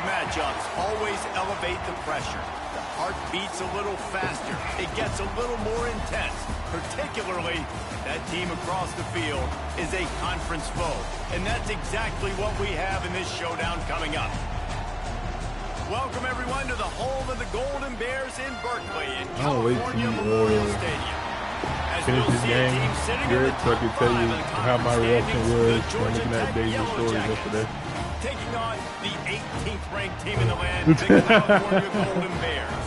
matchups always elevate the pressure. The heart beats a little faster. It gets a little more intense, particularly that team across the field is a conference foe. And that's exactly what we have in this showdown coming up. Welcome, everyone, to the home of the Golden Bears in Berkeley in California Memorial Stadium. Finish this game good so I can tell you how my reaction was when looking at Daisy's stories yesterday. Taking on the 18th ranked team in the land, the California Golden Bears.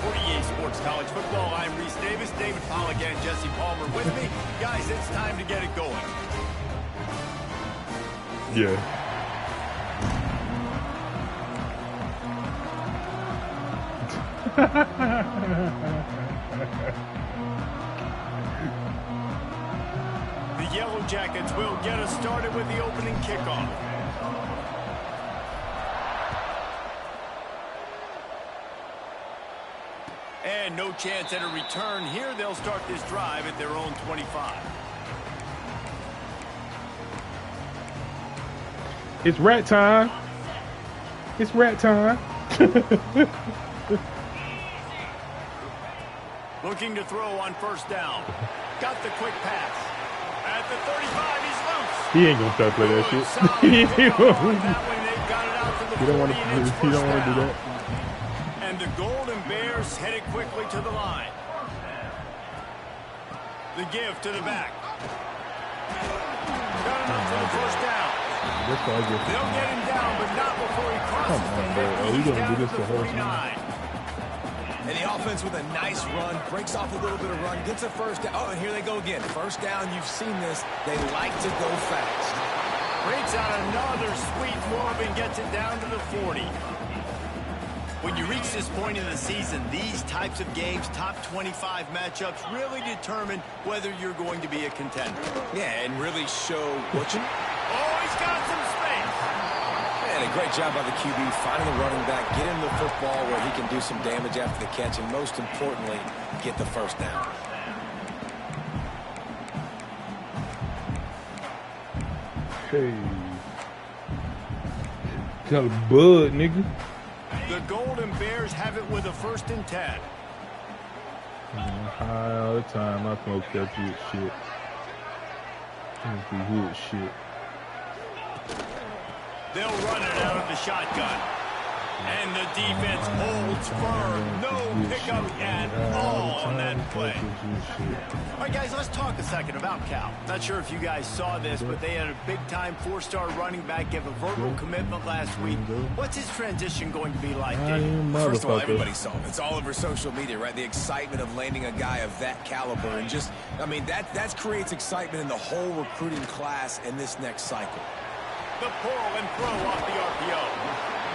For EA Sports College Football, I'm Reese Davis, David Pollack, and Jesse Palmer with me. Guys, it's time to get it going. Yeah. The Yellow Jackets will get us started with the opening kickoff. And no chance at a return here. They'll start this drive at their own 25. It's rat time. It's rat time. Looking to throw on first down. Got the quick pass. At the 35, he's loose. He ain't gonna start playing that shit. You don't want to do that. And the Golden Bears headed quickly to the line. The give to the back. Got enough for the first down. They'll get him down, but not before he crosses the 50. He's gonna do this the whole time. And the offense with a nice run, breaks off a little bit of run, gets a first down. Oh, and here they go again. First down, you've seen this. They like to go fast. Breaks out another sweet move and gets it down to the 40. When you reach this point in the season, these types of games, top 25 matchups, really determine whether you're going to be a contender. Yeah, and really show what you... Oh, he's got some space. And a great job by the QB, finding the running back, get him the football where he can do some damage after the catch, and most importantly, get the first down. Hey. Got a bud, nigga. The Golden Bears have it with a 1st and 10. High all the time. I smoke that good shit. That's the good shit. They'll run it out of the shotgun. And the defense holds firm. No pickup at all on that play. All right, guys, let's talk a second about Cal. Not sure if you guys saw this, but they had a big-time 4-star running back give a verbal commitment last week. What's his transition going to be like, Dave? First of all, everybody saw it. It's all over social media, right? The excitement of landing a guy of that caliber. And just, I mean, that creates excitement in the whole recruiting class in this next cycle. The pull and throw off the RPO.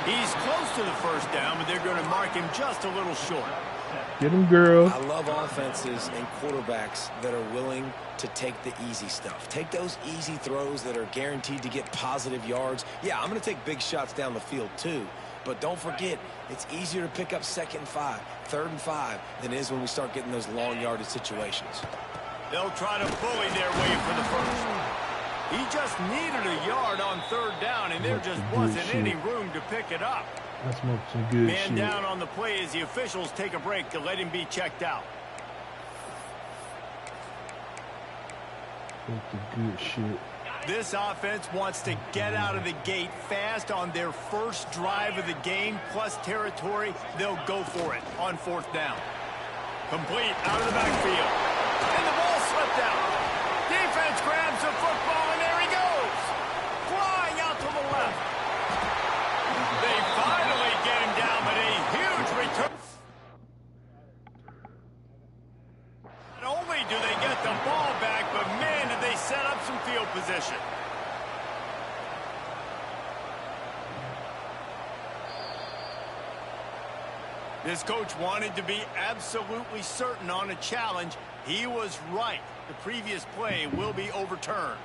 He's close to the first down, but they're going to mark him just a little short. Get him, girl. I love offenses and quarterbacks that are willing to take the easy stuff. Take those easy throws that are guaranteed to get positive yards. Yeah, I'm going to take big shots down the field too, but don't forget, it's easier to pick up 2nd and 5, 3rd and 5 than it is when we start getting those long yardage situations. They'll try to bully their way for the first. He just needed a yard on 3rd down, and there just wasn't any room to pick it up. I smoked some good shit. Man down on the play as the officials take a break to let him be checked out. Smoked some good shit. This offense wants to get out of the gate fast on their first drive of the game, plus territory. They'll go for it on 4th down. Complete out of the backfield. And the ball slipped out. Defense grabs the football, and there he goes. Flying out to the left. They finally get him down, but a huge return. Not only do they get the ball back, but man, did they set up some field position. This coach wanted to be absolutely certain on a challenge. He was right. The previous play will be overturned.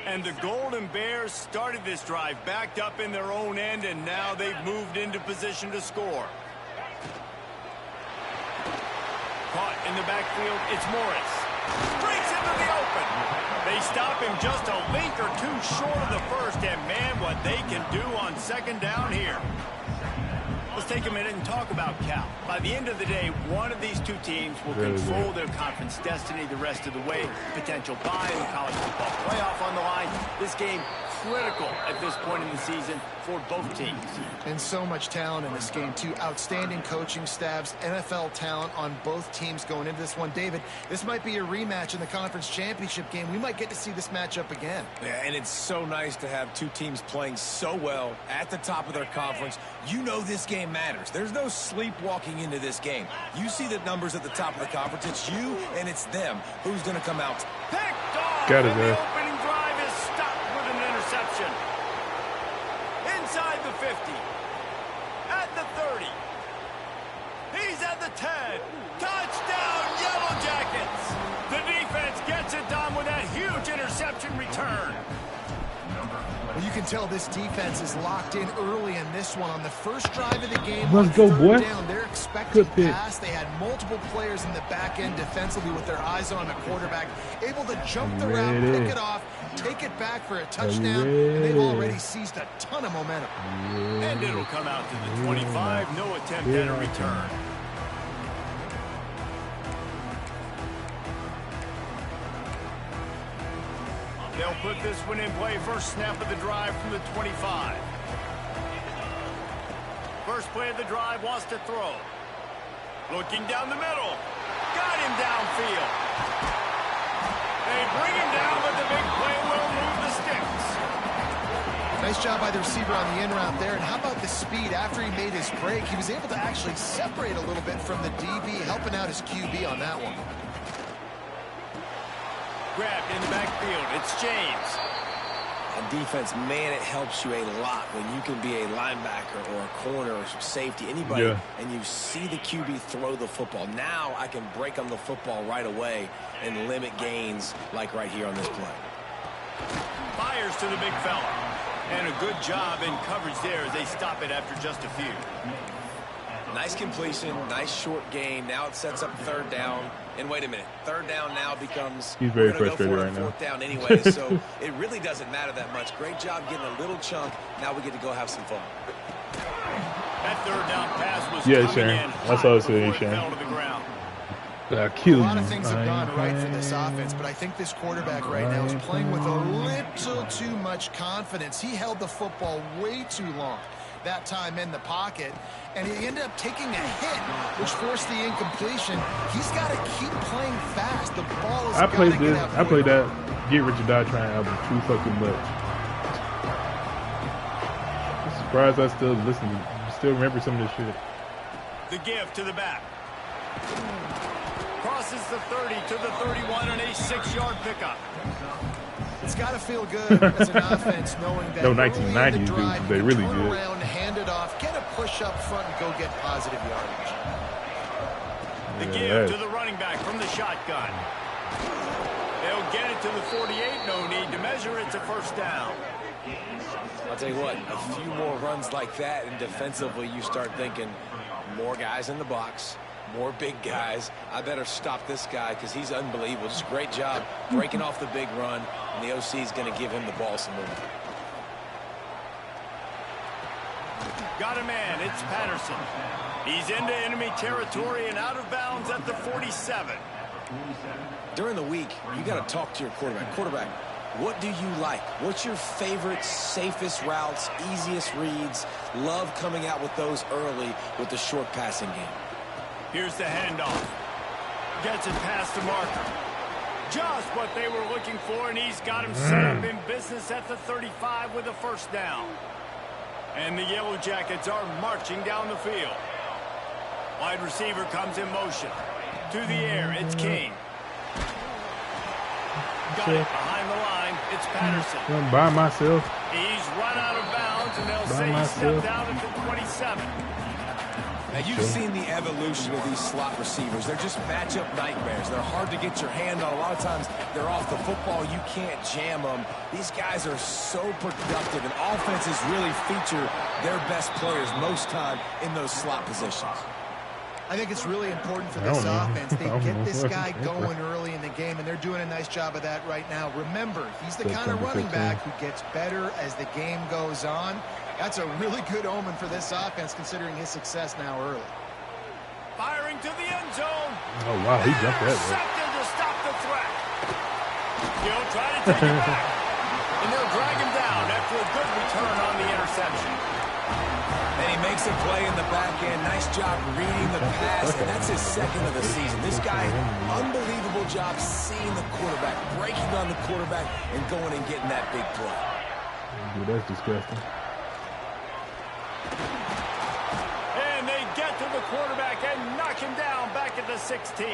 And the Golden Bears started this drive backed up in their own end, and now they've moved into position to score. Caught in the backfield, it's Morris. Breaks into the open. They stop him him just a link or two short of the first, and man, what they can do on second down here. Let's take a minute and talk about Cal. By the end of the day, one of these two teams will control their conference destiny the rest of the way. Potential bye in the college football playoff on the line. This game critical at this point in the season for both teams. And so much talent in this game, too. Outstanding coaching staffs, NFL talent on both teams going into this one. David, this might be a rematch in the conference championship game. We might get to see this matchup again. Yeah, and it's so nice to have two teams playing so well at the top of their conference. You know this game matters. There's no sleepwalking into this game. You see the numbers at the top of the conference. It's you and it's them. Who's going to come out? Picked off! Got it, the opening drive is stopped with an interception. Inside the 50. At the 30. He's at the 10. Touchdown, Yellow Jackets! The defense gets it done with that huge interception return. Well, you can tell this defense is locked in early in this one. On the first drive of the game, let's go, boy. Down, they're expecting pass. They had multiple players in the back end defensively with their eyes on the quarterback, able to jump the route, pick it off, take it back for a touchdown, and they've already seized a ton of momentum. And it'll come out to the 25. No attempt at a return. They'll put this one in play. First snap of the drive from the 25. First play of the drive, wants to throw. Looking down the middle. Got him downfield. They bring him down, but the big play will move the sticks. Nice job by the receiver on the in route there. And how about the speed? After he made his break, he was able to actually separate a little bit from the DB, helping out his QB on that one. Grabbed in the backfield. It's James. On defense, man, it helps you a lot when you can be a linebacker or a corner or safety, anybody, and you see the QB throw the football. Now I can break on the football right away and limit gains like right here on this play. Fires to the big fella. And a good job in coverage there as they stop it after just a few. Nice completion, nice short gain. Now it sets up third down. And wait a minute, third down now becomes he's very frustrated right now. Fourth down anyway, so it really doesn't matter that much. Great job getting a little chunk. Now we get to go have some fun. That third down pass was Sharon. That's all I say, Sharon. A lot of things have gone right for this offense, but I think this quarterback right now is playing with a little too much confidence. He held the football way too long that time in the pocket, and he ended up taking a hit, which forced the incompletion. He's got to keep playing fast. The ball is. I played that Get Rich or Die Trying album too fucking much. I'm surprised I still remember some of this shit. The give to the back. Crosses the 30 to the 31 and a 6-yard pickup. It's got to feel good as an offense knowing that no 1990s dudes, they really turn did. Around, hand it off, get a push up front, and go get positive yardage. The give to the running back from the shotgun. They'll get it to the 48. No need to measure. It's a first down. I'll tell you what, a few more runs like that, and defensively you start thinking more guys in the box. More big guys. I better stop this guy because he's unbelievable. Just a great job breaking off the big run, and the OC is going to give him the ball some more. Got a man. It's Patterson. He's into enemy territory and out of bounds at the 47. During the week, you got to talk to your quarterback. Quarterback, what do you like? What's your favorite, safest routes, easiest reads? Love coming out with those early with the short passing game. Here's the handoff. Gets it past the marker. Just what they were looking for, and he's got him set up in business at the 35 with a first down. And the Yellow Jackets are marching down the field. Wide receiver comes in motion. To the air, it's King. Got it behind the line. It's Patterson. I'm by myself. He's run out of bounds, and they'll say he stepped out at the 27. Now, you've seen the evolution of these slot receivers. They're just matchup nightmares. They're hard to get your hand on. A lot of times, they're off the football. You can't jam them. These guys are so productive, and offenses really feature their best players most time in those slot positions. I think it's really important for this offense. They get this guy going early in the game, and they're doing a nice job of that right now. Remember, he's the kind of running back who gets better as the game goes on. That's a really good omen for this offense, considering his success now early. Firing to the end zone. Oh, wow, he jumped that way. To stop the threat. He'll try to take it back. And they'll drag him down after a good return on the interception. And he makes a play in the back end. Nice job reading the pass, and that's his second of the season. This guy, unbelievable job seeing the quarterback, breaking on the quarterback, and going and getting that big play. Dude, that's disgusting. And they get to the quarterback and knock him down back at the 16.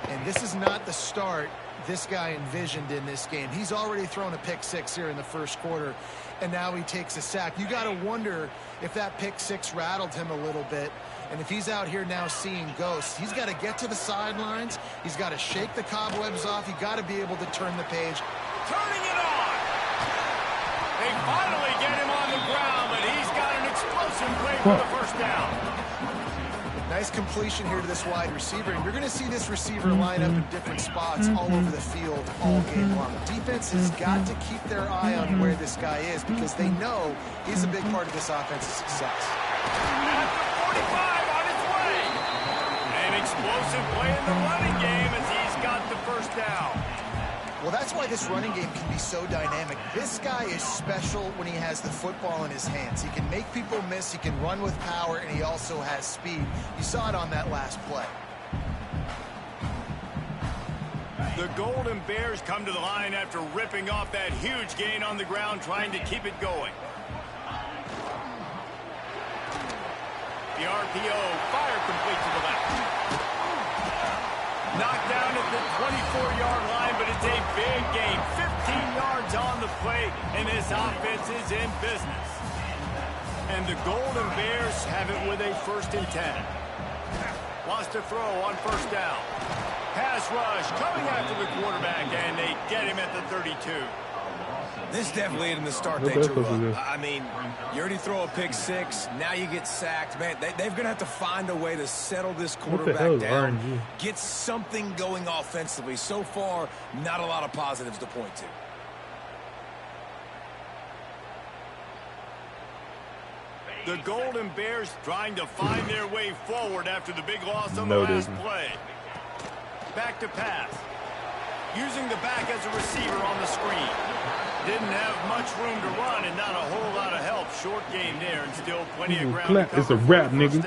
And this is not the start this guy envisioned in this game. He's already thrown a pick six here in the first quarter, and now he takes a sack. You got to wonder if that pick six rattled him a little bit. And if he's out here now seeing ghosts, he's got to get to the sidelines. He's got to shake the cobwebs off. You got to be able to turn the page. Turning it on. They finally get him on the ground, but he's got an explosive play for the first down. Nice completion here to this wide receiver. And you're going to see this receiver line up in different spots all over the field all game long. The defense has got to keep their eye on where this guy is because they know he's a big part of this offense's success. At the 45 on his way. An explosive play in the running game as he's got the first down. Well, that's why this running game can be so dynamic. This guy is special when he has the football in his hands. He can make people miss, he can run with power, and he also has speed. You saw it on that last play. The Golden Bears come to the line after ripping off that huge gain on the ground, trying to keep it going. The RPO, fire complete to the left. Knocked down at the 24-yard line, but it's a big gain. 15 yards on the play, and this offense is in business. And the Golden Bears have it with a 1st and 10. Lost a throw on first down. Pass rush coming after the quarterback, and they get him at the 32. This definitely isn't the start they drew up. I mean, you already throw a pick six, now you get sacked. Man, they're going to have to find a way to settle this quarterback down, get something going offensively. So far, not a lot of positives to point to. The Golden Bears trying to find their way forward after the big loss on the last play. Back to pass. Using the back as a receiver on the screen. Didn't have much room to run and not a whole lot of help. Short game there and still plenty of ground to cover. It's a wrap, nigga.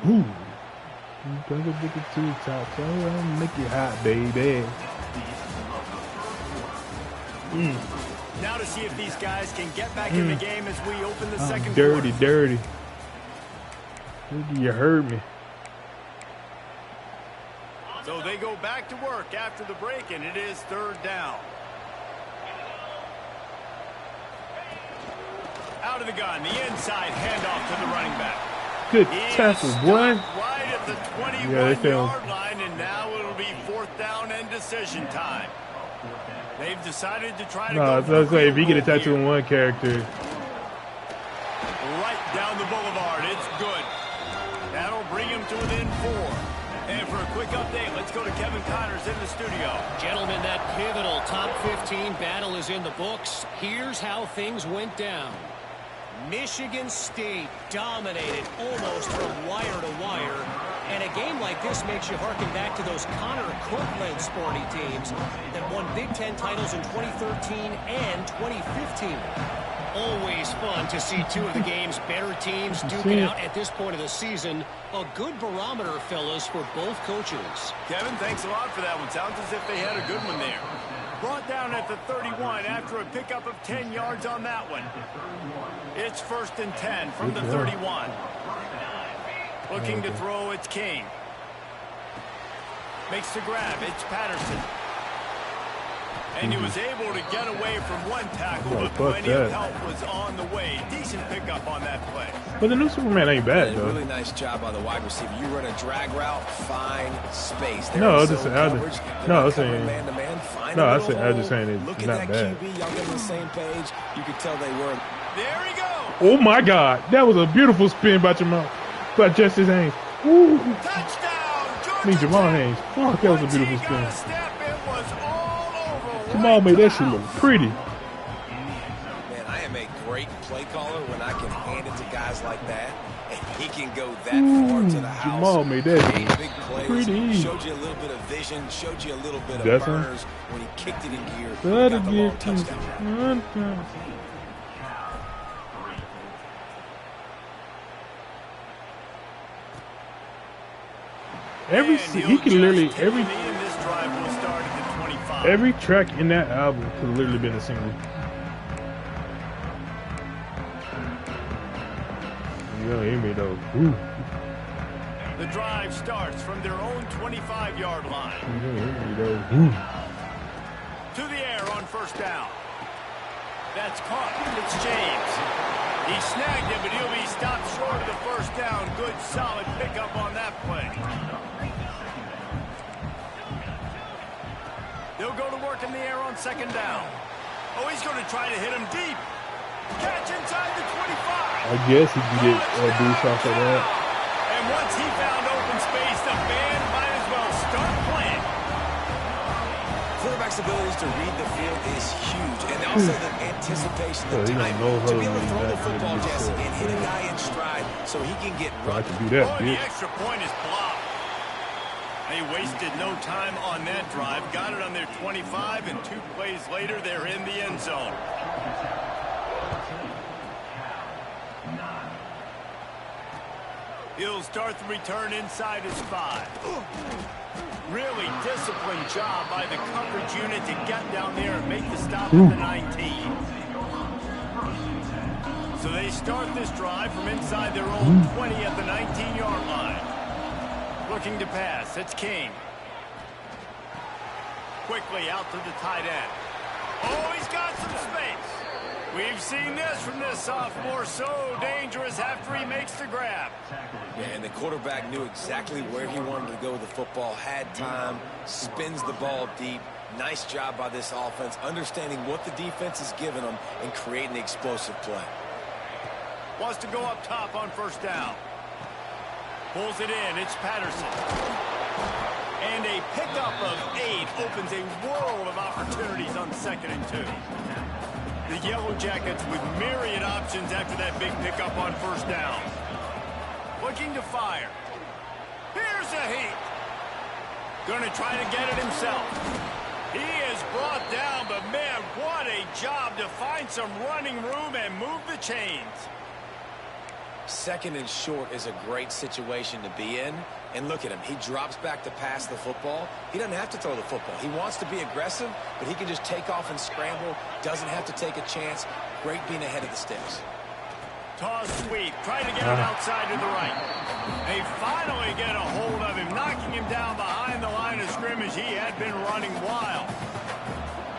Ooh. Don't get it too top. Make it hot, baby. Now to see if these guys can get back in the game as we open the second quarter. quarter. Dirty. You heard me. So they go back to work after the break, and it is 3rd down. Out of the gun, the inside handoff to the running back. Good tackle, boy. Right at the 21-yard line, and now it'll be 4th down and decision time. They've decided to try to go for the if you get a tattoo on one character. Right down the boulevard. It's good. That'll bring him to within 4. And for a quick update, let's go to Kevin Connors in the studio. Gentlemen, that pivotal top 15 battle is in the books. Here's how things went down. Michigan State dominated almost from wire to wire. And a game like this makes you harken back to those Connor Cook-led sporty teams that won Big Ten titles in 2013 and 2015. Always fun to see two of the game's better teams duke it out at this point of the season. A good barometer, fellas, for both coaches. Kevin, thanks a lot for that one. Sounds as if they had a good one there. Brought down at the 31 after a pickup of 10 yards on that one. It's 1st and 10 from the 31. Looking to throw, it's King. Makes the grab, it's Patterson. And he was able to get away from one tackle, but plenty of help was on the way. Decent pickup on that play. But the new Superman ain't bad, though. Really nice job by the wide receiver. You run a drag route, find space. No, I'm just saying. I was saying. Man-to-man, find I was just saying it's Look not at that bad. QB. Y'all get on the same page. You could tell they were. There he goes. Oh my God, that was a beautiful spin by Justice Haynes. Woo. I mean Jamal Haynes. Fuck, that was a beautiful spin. Jamal made that shit look pretty. Man, I am a great play caller when I can hand it to guys like that. And he can go that far to the house. Jamal made that big plays, pretty. Showed you a little bit of vision, showed you a little bit of burners when he kicked it in gear. Got the long touchdown. He can literally every track in that album could literally been a single. Yeah, hear me though. Ooh. The drive starts from their own 25-yard line. To the air on first down. That's caught. It's James. He snagged it, but he'll be stopped short of the first down. Good, solid pickup on that play. They'll go to work in the air on second down. Oh, he's going to try to hit him deep. Catch inside the 25. I guess he can get a boost off of that. And once he found open space, the band might as well start playing. Quarterback's abilities to read the field is huge, and also the anticipation, the time to be able to throw the football, Jesse, and hit a guy in stride so he can get run. The extra point is blocked. They wasted no time on that drive. Got it on their 25, and 2 plays later, they're in the end zone. He'll start the return inside his 5. Really disciplined job by the coverage unit to get down there and make the stop at the 19. So they start this drive from inside their own 20 at the 19-yard line. Looking to pass. It's King. Quickly out to the tight end. Oh, he's got some space. We've seen this from this sophomore, so dangerous after he makes the grab. Yeah, and the quarterback knew exactly where he wanted to go with the football, had time, spins the ball deep. Nice job by this offense, understanding what the defense is giving them and creating the explosive play. Wants to go up top on first down. Pulls it in. It's Patterson. And a pickup of 8 opens a world of opportunities on 2nd and 2. The Yellow Jackets with myriad options after that big pickup on first down. Looking to fire. Here's a heat. Going to try to get it himself. He is brought down, but man, what a job to find some running room and move the chains. 2nd and short is a great situation to be in. And look at him. He drops back to pass the football. He doesn't have to throw the football. He wants to be aggressive, but he can just take off and scramble. Doesn't have to take a chance. Great being ahead of the sticks. Toss sweep. Trying to get it outside to the right. They finally get a hold of him, knocking him down behind the line of scrimmage. He had been running wild.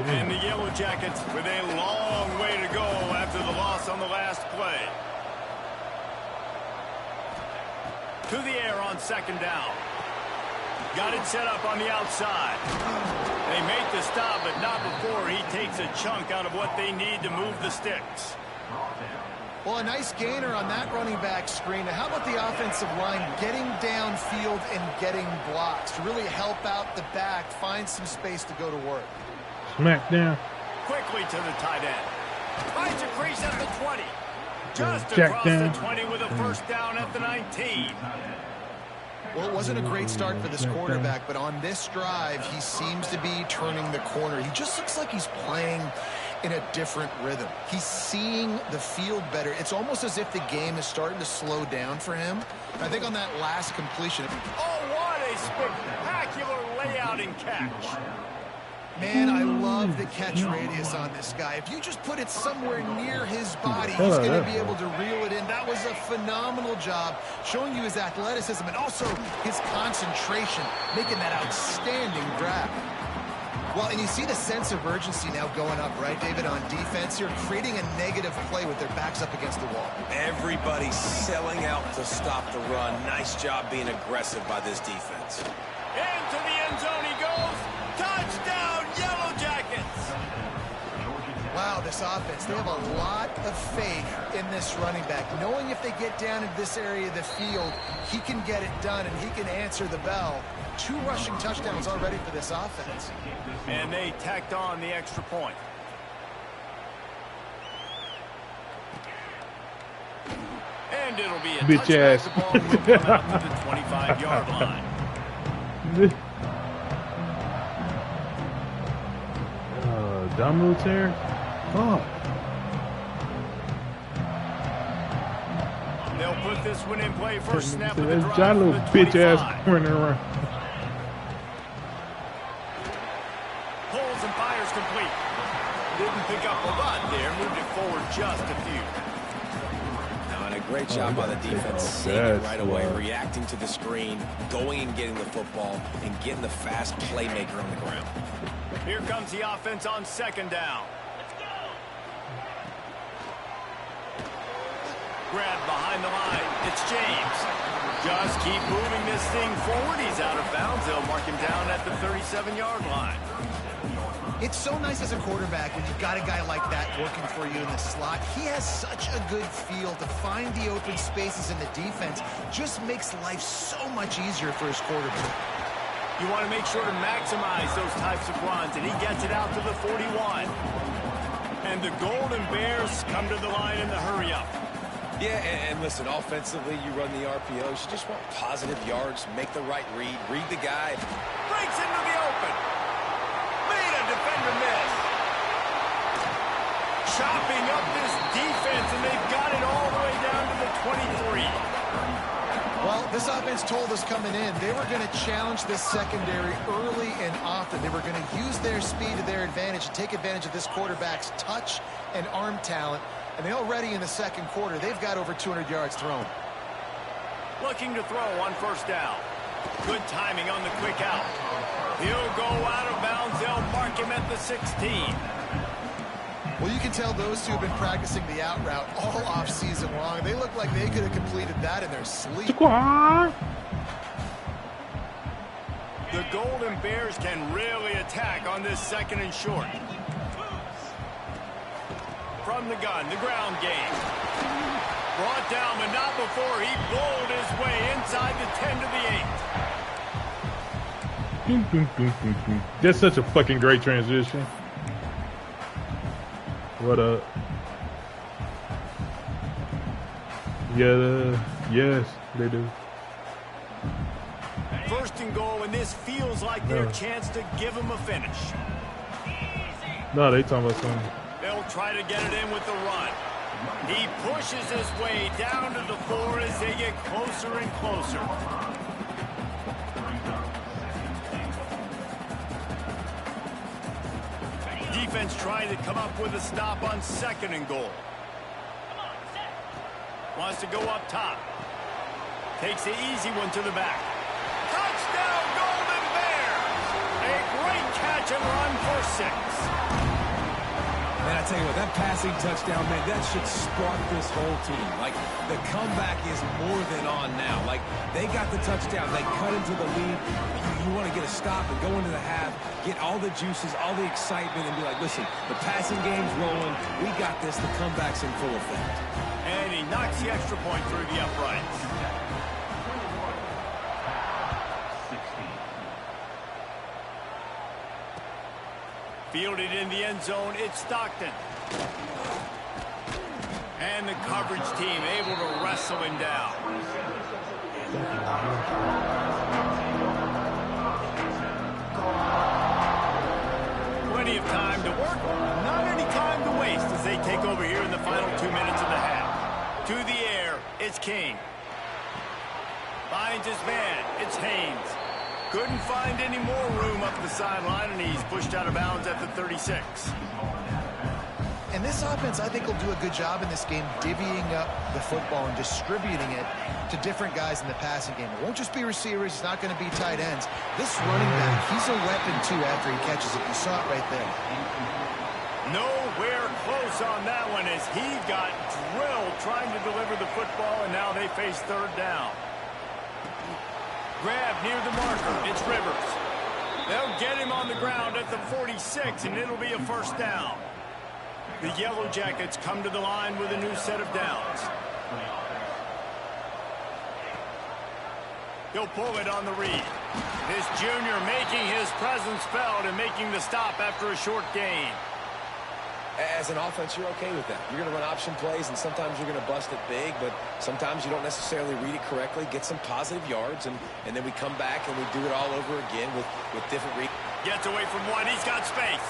And the Yellow Jackets with a long way to go after the loss on the last play. To the air on second down. Got it set up on the outside. They make the stop, but not before he takes a chunk out of what they need to move the sticks. Well, a nice gainer on that running back screen. Now, how about the offensive line getting downfield and getting blocks to really help out the back, find some space to go to work? Smack down. Quickly to the tight end. Finds a crease at the 20. Just across the 20 with a first down at the 19. Well, it wasn't a great start for this quarterback, but on this drive, he seems to be turning the corner. He just looks like he's playing in a different rhythm. He's seeing the field better. It's almost as if the game is starting to slow down for him. I think on that last completion. Oh, what a spectacular layout and catch. Man, I love the catch radius on this guy. If you just put it somewhere near his body, he's going to be able to reel it in. That was a phenomenal job, showing you his athleticism and also his concentration, making that outstanding grab. Well, and you see the sense of urgency now going up, right, David, on defense here, creating a negative play with their backs up against the wall. Everybody's selling out to stop the run. Nice job being aggressive by this defense. Into the end zone he goes. Touchdown, Yellow Jackets. Wow, the Bucs offense, they have a lot of faith in this running back, knowing if they get down into this area of the field, he can get it done and he can answer the bell. 2 rushing touchdowns already for this offense. And they tacked on the extra point. And it'll be a bitch ass. The ball will come out to the 25-yard line. Domino's here? Oh. They'll put this one in play first snap of the drive. John little bitch ass running around. Pulls and fires complete. Didn't pick up a lot there. Moved it forward just a few. And a great job by the defense, seeing it right away, reacting to the screen, going and getting the football, and getting the fast playmaker on the ground. Here comes the offense on second down. Grab behind the line. It's James. Just keep moving this thing forward. He's out of bounds. They'll mark him down at the 37-yard line. It's so nice as a quarterback when you've got a guy like that working for you in the slot. He has such a good feel to find the open spaces in the defense. Just makes life so much easier for his quarterback. You want to make sure to maximize those types of runs, and he gets it out to the 41. And the Golden Bears come to the line in the hurry-up. Yeah, and listen, offensively, you run the RPOs. You just want positive yards, make the right read the guy. Breaks into the open. Made a defender miss. Chopping up this defense, and they've got it all the way down to the 23. Well, this offense told us coming in they were going to challenge this secondary early and often. They were going to use their speed to their advantage and take advantage of this quarterback's touch and arm talent. And they already in the second quarter, they've got over 200 yards thrown. Looking to throw on first down. Good timing on the quick out. He'll go out of bounds. They'll mark him at the 16. Well, you can tell those two have been practicing the out route all off-season long. They look like they could have completed that in their sleep. The Golden Bears can really attack on this second and short. From the gun, the ground game. Brought down, but not before he bowled his way inside the 10 to the 8. That's such a fucking great transition. What up? Yeah, yes, they do. First and goal, and this feels like their chance to give them a finish. No, they talking about something. They'll try to get it in with the run. He pushes his way down to the 4 as they get closer and closer. Defense trying to come up with a stop on second and goal. Wants to go up top. Takes the easy one to the back. Touchdown, Golden Bears! A great catch and run for 6. Man, I tell you what, that passing touchdown, man, that should spark this whole team. Like, the comeback is more than on now. Like, they got the touchdown. They cut into the lead. You want to get a stop and go into the half, get all the juices, all the excitement, and be like, listen, the passing game's rolling. We got this. The comeback's in full effect. And he knocks the extra point through the uprights. Fielded in the end zone, it's Stockton. And the coverage team able to wrestle him down. Plenty of time to work, not any time to waste as they take over here in the final 2 minutes of the half. To the air, it's King. Finds his man, it's Haynes. Couldn't find any more room up the sideline, and he's pushed out of bounds at the 36. And this offense, I think, will do a good job in this game divvying up the football and distributing it to different guys in the passing game. It won't just be receivers. It's not going to be tight ends. This running back, he's a weapon, too, after he catches it. You saw it right there. Nowhere close on that one as he got drilled trying to deliver the football, and now they face third down. Grab near the marker. It's Rivers. They'll get him on the ground at the 46, and it'll be a first down. The Yellow Jackets come to the line with a new set of downs. He'll pull it on the read. This junior making his presence felt and making the stop after a short gain. As an offense, you're okay with that. You're going to run option plays, and sometimes you're going to bust it big, but sometimes you don't necessarily read it correctly, get some positive yards, and then we come back and we do it all over again with different reads. Gets away from one. He's got space.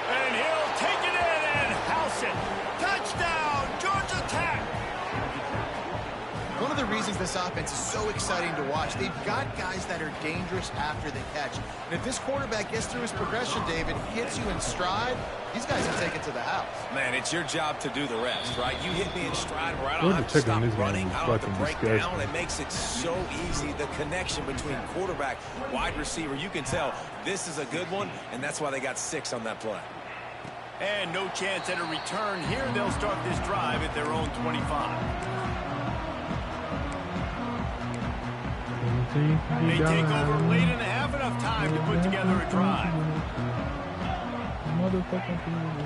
And he'll take it in and house it. Touchdown, Georgia Tech. One of the reasons this offense is so exciting to watch, they've got guys that are dangerous after the catch. And if this quarterback gets through his progression, David, hits you in stride, these guys will take it to the house. Man, it's your job to do the rest, right? You hit me in stride where I don't have to stop running. I don't have to break down. It makes it so easy. The connection between quarterback, wide receiver, you can tell this is a good one, and that's why they got 6 on that play. And no chance at a return here. They'll start this drive at their own 25. They take over late and have enough time to put together a drive.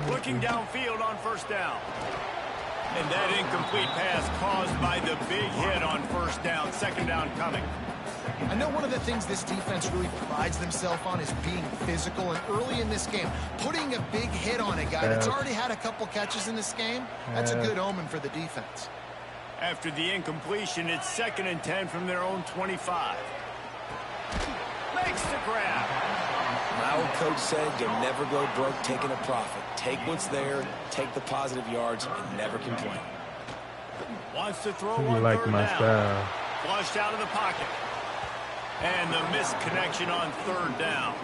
Looking downfield on first down. And that incomplete pass caused by the big hit on first down. Second down coming. I know one of the things this defense really prides themselves on is being physical, and early in this game, putting a big hit on a guy that's already had a couple catches in this game, that's a good omen for the defense. After the incompletion, it's 2nd and 10 from their own 25. Makes the grab. My old coach said you'll never go broke taking a profit. Take what's there, take the positive yards, and never complain. Wants to throw You on like third my down. style. Flushed out of the pocket. And the missed connection on third down.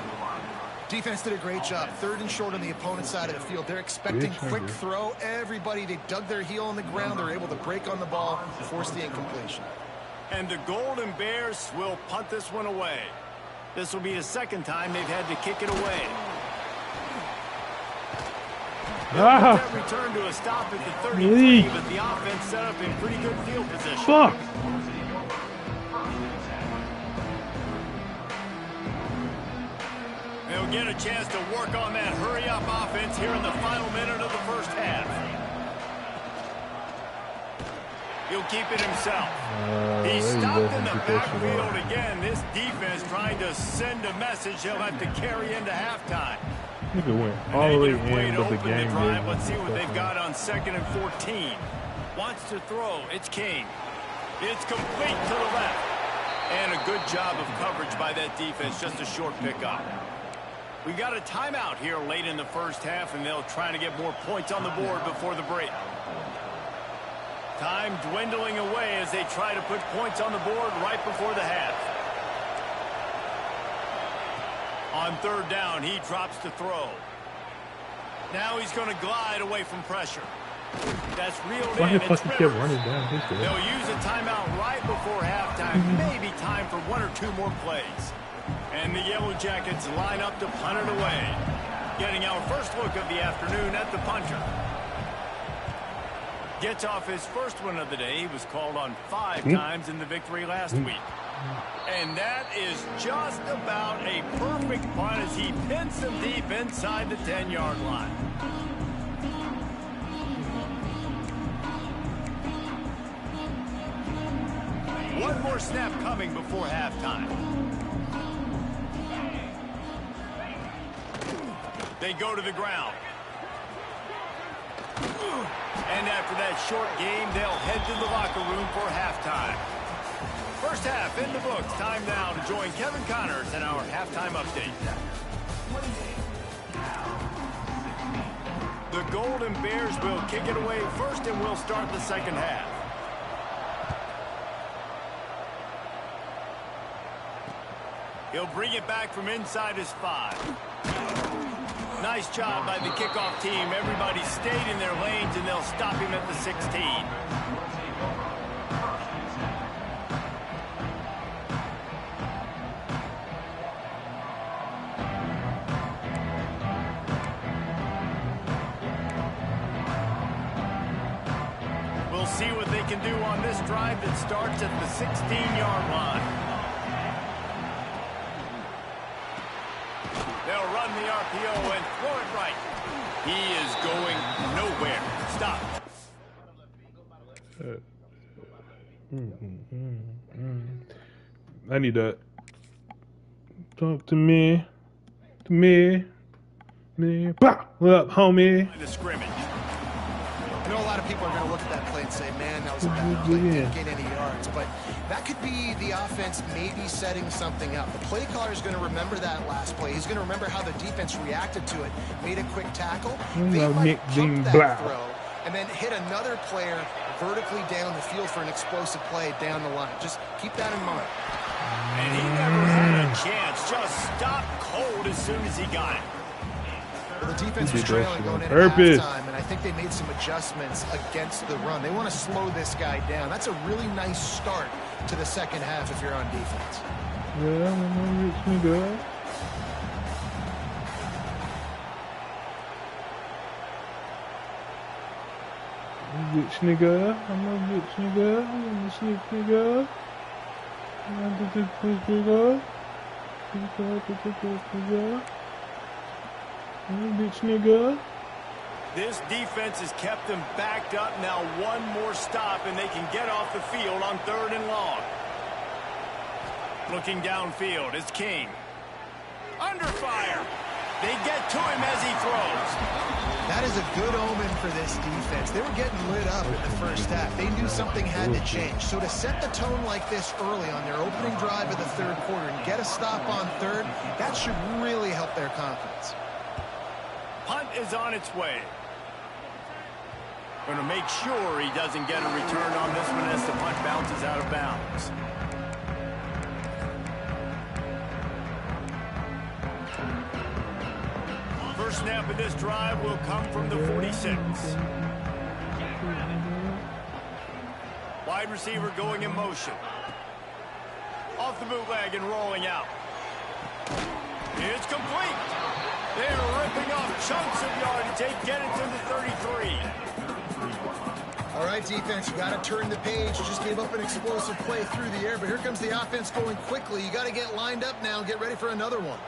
Defense did a great job. 3rd and short on the opponent's side of the field. They're expecting quick throw. Everybody, they dug their heel on the ground. They're able to break on the ball, force the incompletion. And the Golden Bears will punt this one away. This will be the 2nd time they've had to kick it away. That return to a stop at the 33, but the offense set up in pretty good field position. Fuck. They'll get a chance to work on that hurry-up offense here in the final minute of the first half. He'll keep it himself. He's stopped in the backfield again. This defense trying to send a message he'll have to carry into halftime. Nigga went all the way in, but the game drive. Let's see what they've got on 2nd and 14. Wants to throw. It's King. It's complete to the left. And a good job of coverage by that defense. Just a short pickup. We got a timeout here late in the first half, and they'll try to get more points on the board before the break. Time dwindling away as they try to put points on the board right before the half. On third down, he drops to throw. Now he's going to glide away from pressure. That's reeled in. It's Rivers. They'll use a timeout right before halftime. Maybe time for 1 or 2 more plays. And the Yellow Jackets line up to punt it away. Getting our first look of the afternoon at the punter. Gets off his first one of the day. He was called on 5 times in the victory last week. And that is just about a perfect punt as he pins them deep inside the 10-yard line. One more snap coming before halftime. They go to the ground. And after that short game, they'll head to the locker room for halftime. First half in the books. Time now to join Kevin Connors in our halftime update. The Golden Bears will kick it away first, and we'll start the second half. He'll bring it back from inside his 5. Nice job by the kickoff team. Everybody stayed in their lanes, and they'll stop him at the 16. We'll see what they can do on this drive that starts at the 16-yard line. They'll run the RPO and throw it right. He is going nowhere. Stop. I need that. Talk to me. To me. Me. Bah! What up, homie? The scrimmage. I know a lot of people are going to look at that play and say, man, that was a bad play, didn't gain any yards. But that could be the offense maybe setting something up. The play caller is going to remember that last play. He's going to remember how the defense reacted to it, made a quick tackle. They might pump that throw and then hit another player vertically down the field for an explosive play down the line. Just keep that in mind. And he never had a chance. Just stopped cold as soon as he got it. Well, the defense was trailing going into halftime, and I think they made some adjustments against the run. They want to slow this guy down. That's a really nice start to the second half if you're on defense. Yeah, I'm rich nigga. I'm a rich nigga. I'm a rich nigga. I'm a rich nigga. I'm a rich nigga. Bitch nigga. This defense has kept them backed up. Now one more stop and they can get off the field on 3rd and long. Looking downfield, it's King. Under fire. They get to him as he throws. That is a good omen for this defense. They were getting lit up in the first half. They knew something had to change. So to set the tone like this early on their opening drive of the 3rd quarter and get a stop on 3rd, that should really help their confidence. Punt is on its way. Going to make sure he doesn't get a return on this one as the punt bounces out of bounds. First snap of this drive will come from the 46. Wide receiver going in motion. Off the bootleg and rolling out. It's complete. They're ripping off chunks of yardage. They get it to the 33. All right, defense, you got to turn the page. You just gave up an explosive play through the air, but here comes the offense going quickly. You got to get lined up now and get ready for another one.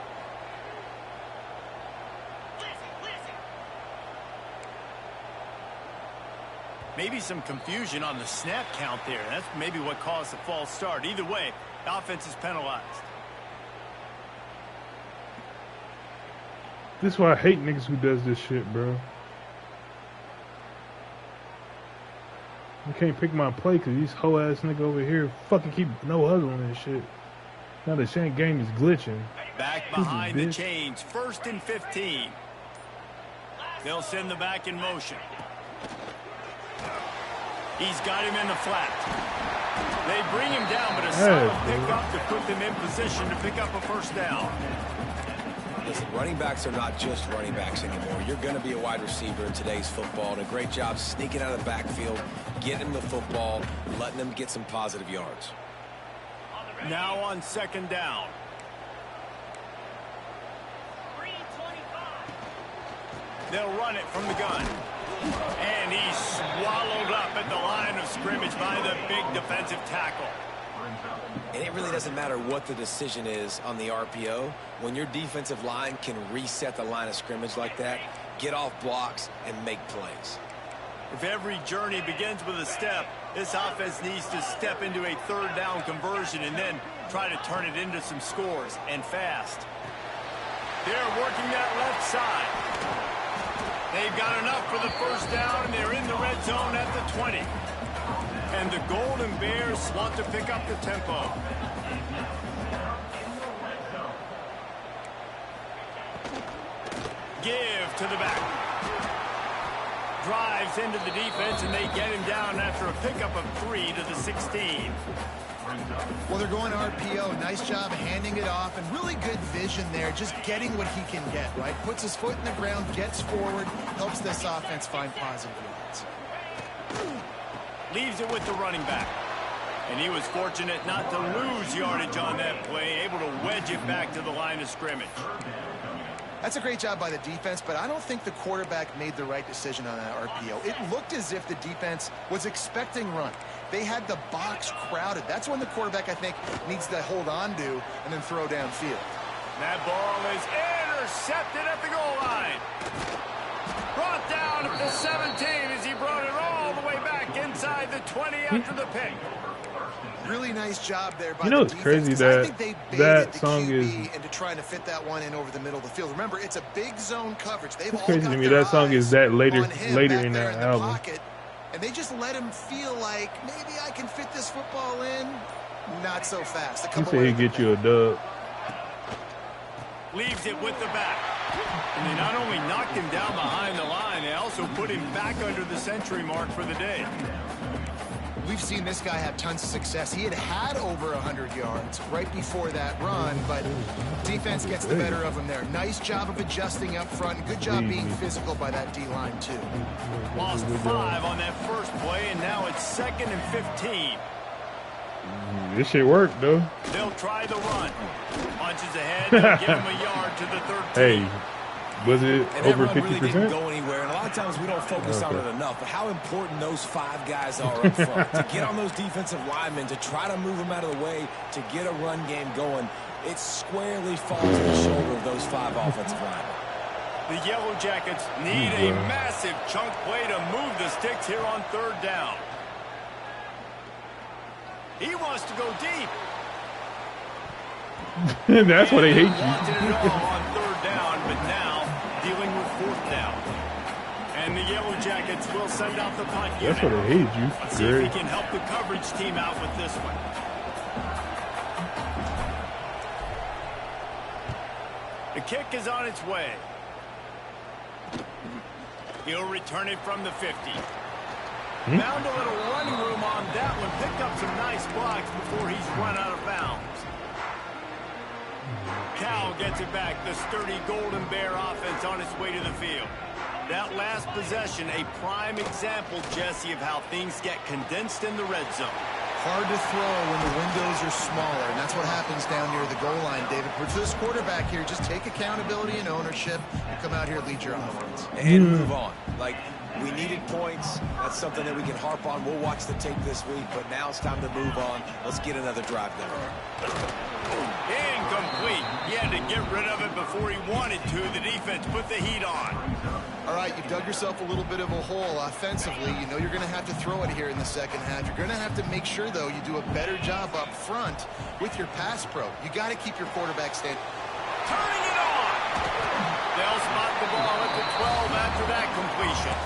Maybe some confusion on the snap count there. That's maybe what caused the false start. Either way, the offense is penalized. This is why I hate niggas who does this shit, bro. I can't pick my play because these hoe ass nigga over here fucking keep no hustle on this shit. Now the Shank game is glitching. Back behind the chains, 1st and 15. They'll send the back in motion. He's got him in the flat. They bring him down, but a solid pickup to put them in position to pick up a 1st down. Listen, running backs are not just running backs anymore. You're going to be a wide receiver in today's football, and a great job sneaking out of the backfield, getting the football, letting them get some positive yards. Now on 2nd down. They'll run it from the gun. And he's swallowed up at the line of scrimmage by the big defensive tackle. And it really doesn't matter what the decision is on the RPO. When your defensive line can reset the line of scrimmage like that, get off blocks and make plays. If every journey begins with a step, this offense needs to step into a 3rd down conversion and then try to turn it into some scores, and fast. They're working that left side. They've got enough for the 1st down, and they're in the red zone at the 20. And the Golden Bears want to pick up the tempo. Give to the back. Drives into the defense, and they get him down after a pickup of 3 to the 16. Well, they're going RPO. Nice job handing it off, and really good vision there, just getting what he can get, right? Puts his foot in the ground, gets forward, helps this offense find positive yards. Leaves it with the running back. And he was fortunate not to lose yardage on that play, able to wedge it back to the line of scrimmage. That's a great job by the defense, but I don't think the quarterback made the right decision on that RPO. It looked as if the defense was expecting run. They had the box crowded. That's when the quarterback, I think, needs to hold on to and then throw downfield. That ball is intercepted at the goal line. Brought down at the 17 as he brought it all the way back inside the 20 after the pick. Really nice job there by it's the defense, crazy I that think they baited that the song QB is into trying to fit that one in over the middle of the field. Remember, it's a big zone coverage. They've all crazy got to me their that song is that later on him later back in there that the album. pocket, and they just let him feel like maybe I can fit this football in. Not so fast. He said he'd get you a dub. Leaves it with the back. And they not only knocked him down behind the line, they also put him back under the century mark for the day. We've seen this guy have tons of success. He had over 100 yards right before that run, but defense gets the better of him there. Nice job of adjusting up front. Good job being physical by that D-line, too. Lost 5 on that first play, and now it's 2nd and 15. This shit worked, though. They'll try the run. Punches ahead. They'll give him a yard to the 13. Hey, was it and over that run 50%? really didn't go anywhere, and a lot of times we don't focus on it enough, but how important those 5 guys are up front. To get on those defensive linemen, to try to move them out of the way, to get a run game going, it squarely falls on the shoulder of those 5 offensive linemen. The Yellow Jackets need a massive chunk play to move the sticks here on 3rd down. He wants to go deep. That's why they hate you. Wanted it all on 3rd down, but now dealing with 4th down. And the Yellow Jackets will send out the punt unit. That's why they hate you. Let's see if he can help the coverage team out with this one. The kick is on its way. He'll return it from the 50. Found a little running room on that one. Picked up some nice blocks before he's run out of bounds. Cal gets it back. The sturdy Golden Bear offense on its way to the field. That last possession, a prime example, Jesse, of how things get condensed in the red zone. Hard to throw when the windows are smaller, and that's what happens down near the goal line, David. But for this quarterback here, just take accountability and ownership and come out here and lead your offense. And move on. Like, we needed points. That's something that we can harp on. We'll watch the tape this week, but now it's time to move on. Let's get another drive going. Incomplete. He had to get rid of it before he wanted to. The defense put the heat on. All right, you've dug yourself a little bit of a hole offensively. You know you're going to have to throw it here in the second half. You're going to have to make sure, though, you do a better job up front with your pass pro. You got to keep your quarterback standing. Turning it on. They'll spot the ball at the 12 after that completion.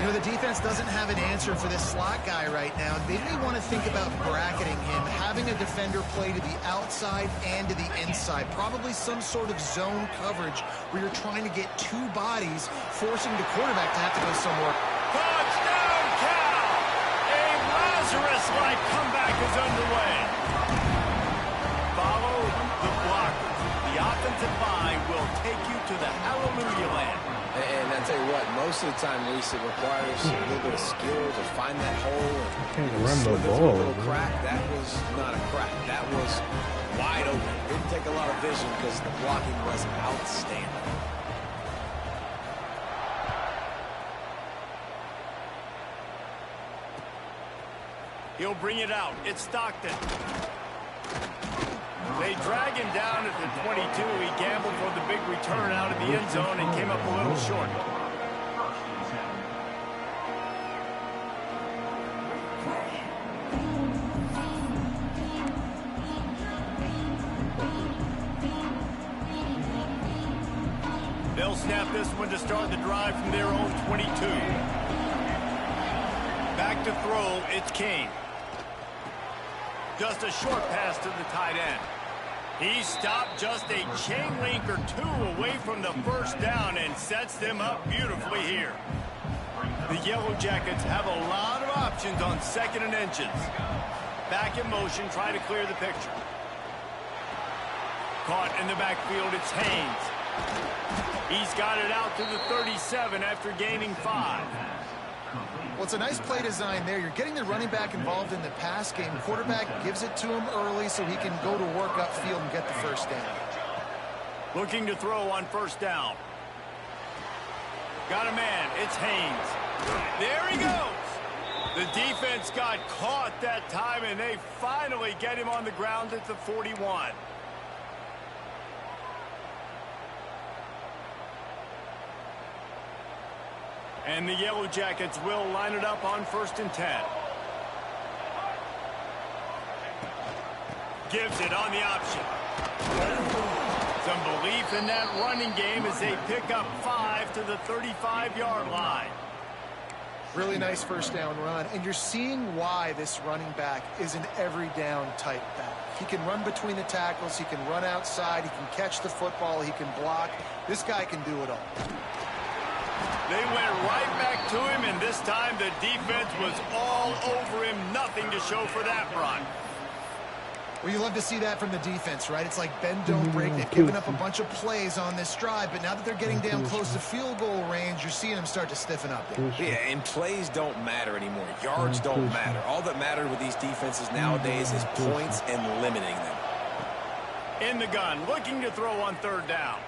You know, the defense doesn't have an answer for this slot guy right now. They may want to think about bracketing him, having a defender play to the outside and to the inside. Probably some sort of zone coverage where you're trying to get 2 bodies, forcing the quarterback to have to go somewhere. Touchdown, Cal! A Lazarus-like comeback is underway. Follow the blockers. The offensive line will take you to the hallelujah land. And I tell you what, most of the time, Reese, it requires a little bit of skill to find that hole. Can't And run the slither through ball, a little man. crack. That was not a crack. That was wide open. Didn't take a lot of vision because the blocking was outstanding. He'll bring it out. It's Stockton. They drag him down at the 22. He gambled for the big return out of the end zone and came up a little short. They'll snap this one to start the drive from their own 22. Back to throw, it's King. Just a short pass to the tight end. He stopped just a chain link or 2 away from the first down and sets them up beautifully here. The Yellow Jackets have a lot of options on 2nd and inches. Back in motion, try to clear the picture. Caught in the backfield, it's Haynes. He's got it out to the 37 after gaining 5. Well, it's a nice play design there. You're getting the running back involved in the pass game. Quarterback gives it to him early so he can go to work upfield and get the first down. Looking to throw on 1st down. Got a man. It's Haynes. There he goes. The defense got caught that time, and they finally get him on the ground at the 41. And the Yellow Jackets will line it up on 1st and 10. Gives it on the option. Some belief in that running game as they pick up 5 to the 35-yard line. Really nice first down run, and you're seeing why this running back is an every down type back. He can run between the tackles, he can run outside, he can catch the football, he can block. This guy can do it all. They went right back to him, and this time the defense was all over him. Nothing to show for that run. Well, you love to see that from the defense, right? It's like bend, don't break. They've given up a bunch of plays on this drive, but now that they're getting down close to field goal range, you're seeing them start to stiffen up. Yeah, and plays don't matter anymore. Yards don't matter. All that matters with these defenses nowadays is points and limiting them. In the gun, looking to throw on 3rd down.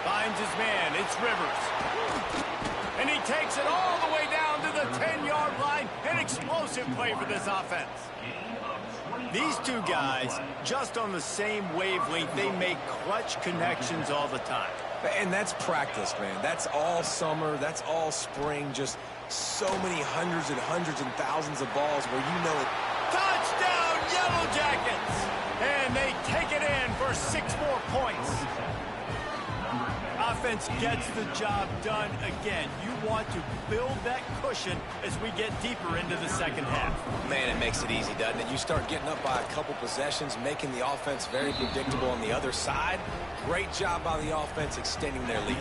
Finds his man. It's Rivers. And he takes it all the way down to the 10-yard line. An explosive play for this offense. These two guys, just on the same wavelength, they make clutch connections all the time. And that's practice, man. That's all summer. That's all spring. Just so many hundreds and thousands of balls where you know it. Touchdown, Yellow Jackets! And they take it in for 6 more points. Offense gets the job done again. You want to build that cushion as we get deeper into the second half. Man, it makes it easy, doesn't it? You start getting up by a couple possessions, making the offense very predictable on the other side. Great job by the offense extending their lead.